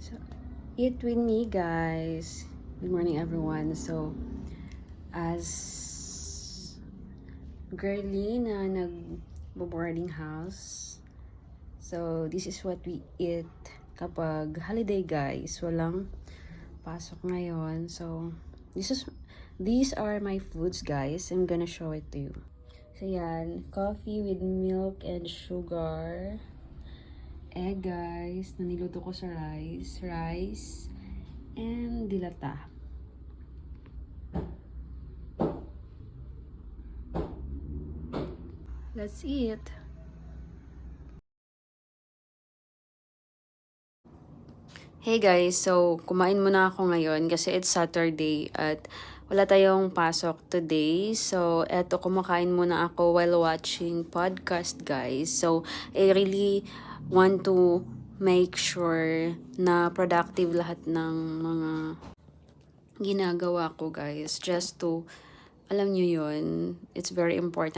So, eat with me, guys. Good morning, everyone. So, as girly na nag-boarding house, so this is what we eat kapag holiday, guys. Walang pasok ngayon. So, these are my foods, guys. I'm gonna show it to you. So, yan. Coffee with milk and sugar. Egg, guys, na niluto ko sa rice, and dilata. Let's eat. Hey guys, so kumain muna ako ngayon kasi it's Saturday at wala tayong pasok today. So, eto, kumakain muna ako while watching podcast, guys. So, I really want to make sure na productive lahat ng mga ginagawa ko, guys. Just to, alam nyo yun, it's very important.